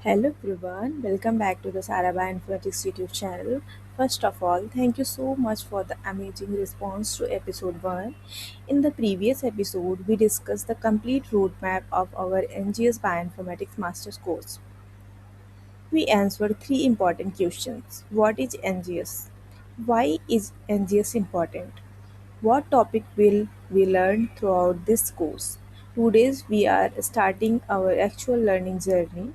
Hello everyone, welcome back to the Sarabha Informatics YouTube channel. First of all, thank you so much for the amazing response to episode 1. In the previous episode, we discussed the complete roadmap of our NGS Bioinformatics Master's course. We answered three important questions. What is NGS? Why is NGS important? What topic will we learn throughout this course? Today we are starting our actual learning journey.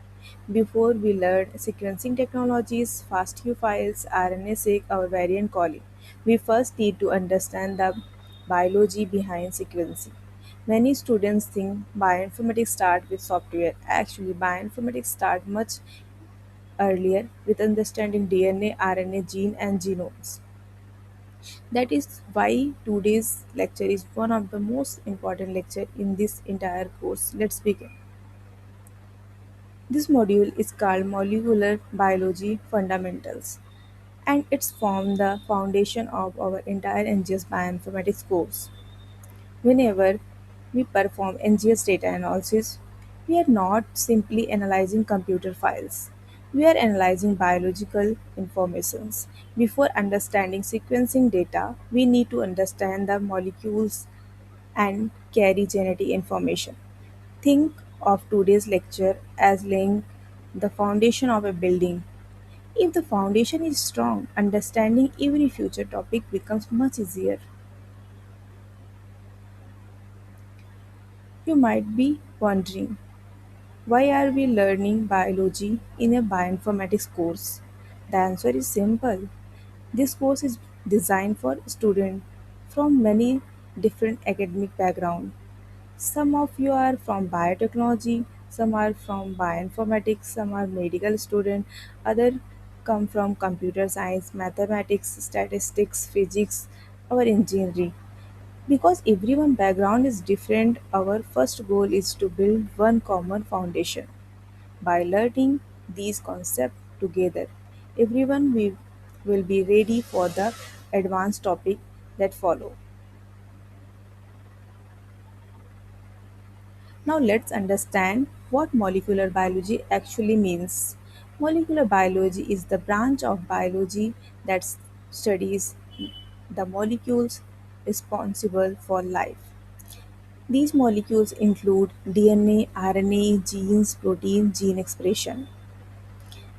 Before we learn sequencing technologies, FASTQ files, RNA-seq, our variant calling, we first need to understand the biology behind sequencing. Many students think bioinformatics start with software. Actually, bioinformatics start much earlier with understanding DNA, RNA, gene, and genomes. That is why today's lecture is one of the most important lecture in this entire course. Let's begin. This module is called Molecular Biology Fundamentals and it's formed the foundation of our entire NGS Bioinformatics course. Whenever we perform NGS data analysis, we are not simply analyzing computer files. We are analyzing biological informations. Before understanding sequencing data, we need to understand the molecules and carry genetic information. Think of today's lecture as laying the foundation of a building. If the foundation is strong, understanding every future topic becomes much easier. You might be wondering, why are we learning biology in a bioinformatics course? The answer is simple. This course is designed for students from many different academic backgrounds. Some of you are from biotechnology, some are from bioinformatics, some are medical students, others come from computer science, mathematics, statistics, physics, or engineering. Because everyone background is different, our first goal is to build one common foundation. By learning these concepts together, will be ready for the advanced topic that follow. Now let's understand what molecular biology actually means. Molecular biology is the branch of biology that studies the molecules responsible for life. These molecules include DNA, RNA, genes, protein, gene expression.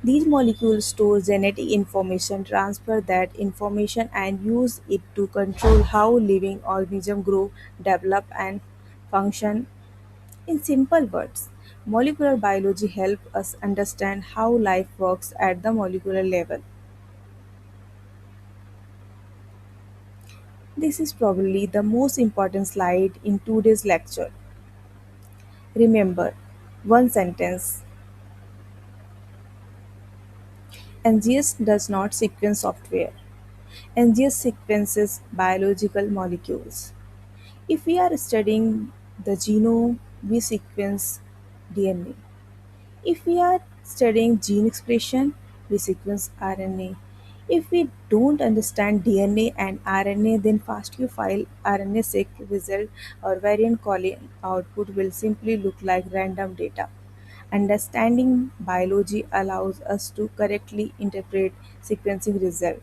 These molecules store genetic information, transfer that information, and use it to control how living organisms grow, develop, and function. In simple words, molecular biology helps us understand how life works at the molecular level. This is probably the most important slide in today's lecture. Remember, one sentence: NGS does not sequence software. NGS sequences biological molecules. If we are studying the genome, we sequence DNA. If we are studying gene expression, we sequence RNA. If we don't understand DNA and RNA, then FASTQ file RNA-seq result or variant calling output will simply look like random data. Understanding biology allows us to correctly interpret sequencing result.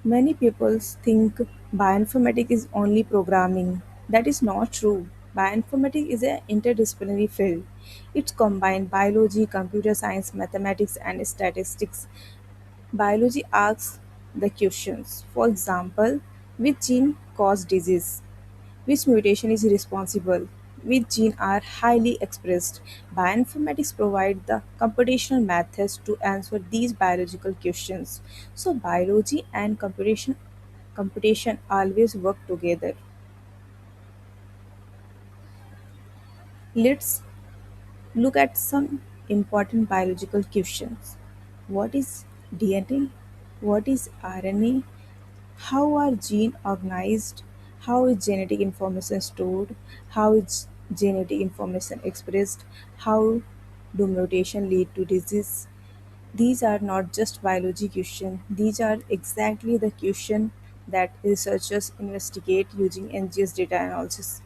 Many people think bioinformatics is only programming. That is not true. Bioinformatics is an interdisciplinary field. It combines biology, computer science, mathematics, and statistics. Biology asks the questions. For example, which gene cause disease? Which mutation is responsible? Which genes are highly expressed? Bioinformatics provide the computational methods to answer these biological questions. So biology and computation always work together. Let's look at some important biological questions. What is DNA? What is RNA? How are genes organized? How is genetic information stored? How is genetic information expressed? How do mutation lead to disease? These are not just biology questions. These are exactly the questions that researchers investigate using NGS data analysis.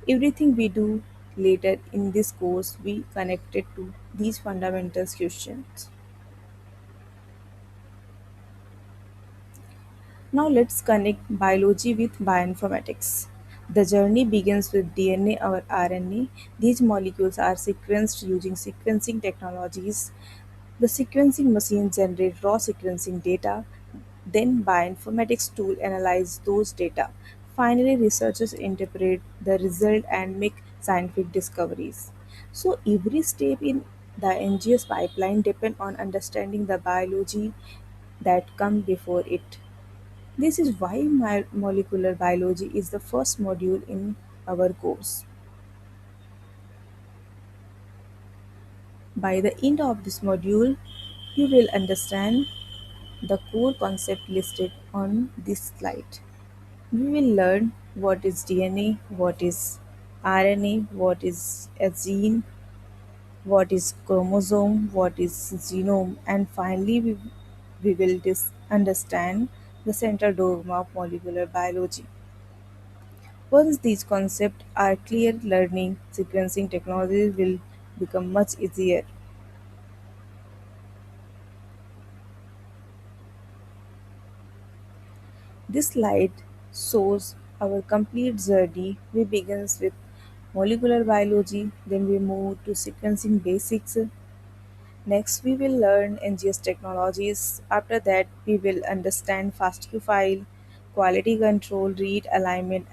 Everything we do Later in this course, we connected to these fundamental questions. Now let's connect biology with bioinformatics. The journey begins with DNA or RNA. These molecules are sequenced using sequencing technologies. The sequencing machine generates raw sequencing data, then bioinformatics tool analyze those data. Finally, researchers interpret the result and make scientific discoveries. So every step in the NGS pipeline depend on understanding the biology that come before it. This is why molecular biology is the first module in our course. By the end of this module, you will understand the core concept listed on this slide. We will learn what is DNA, what is RNA, what is a gene, what is chromosome, what is genome, and finally we will understand the central dogma of molecular biology. Once these concepts are clear, learning sequencing technology will become much easier. This slide shows our complete journey. We begin with molecular biology, then we move to sequencing basics. Next, we will learn NGS technologies. After that, we will understand FASTQ file, quality control, read alignment,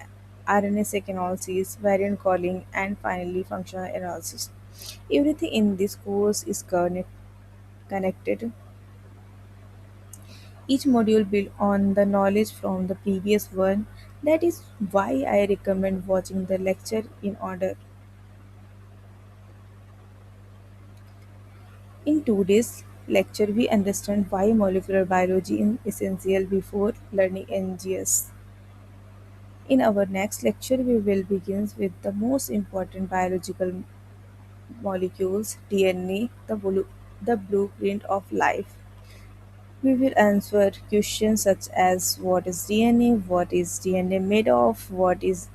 RNA-seq analysis, variant calling, and finally functional analysis. Everything in this course is connected. Each module built on the knowledge from the previous one. That is why I recommend watching the lecture in order. In today's lecture, we understand why molecular biology is essential before learning NGS. In our next lecture, we will begin with the most important biological molecules, DNA, the blueprint of life. We will answer questions such as what is DNA, what is DNA made of, what is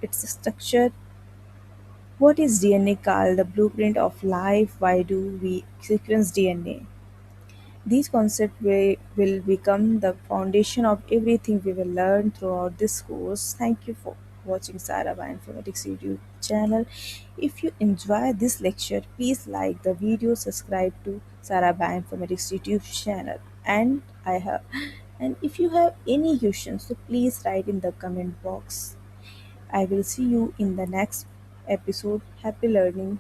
its structure, what is DNA called the blueprint of life, why do we sequence DNA. These concepts will become the foundation of everything we will learn throughout this course. Thank you for watching Sarah Bioinformatics YouTube channel. If you enjoy this lecture, please like the video, subscribe to Sarah Bioinformatics YouTube channel. And if you have any questions, so please write in the comment box. I will see you in the next episode. Happy learning.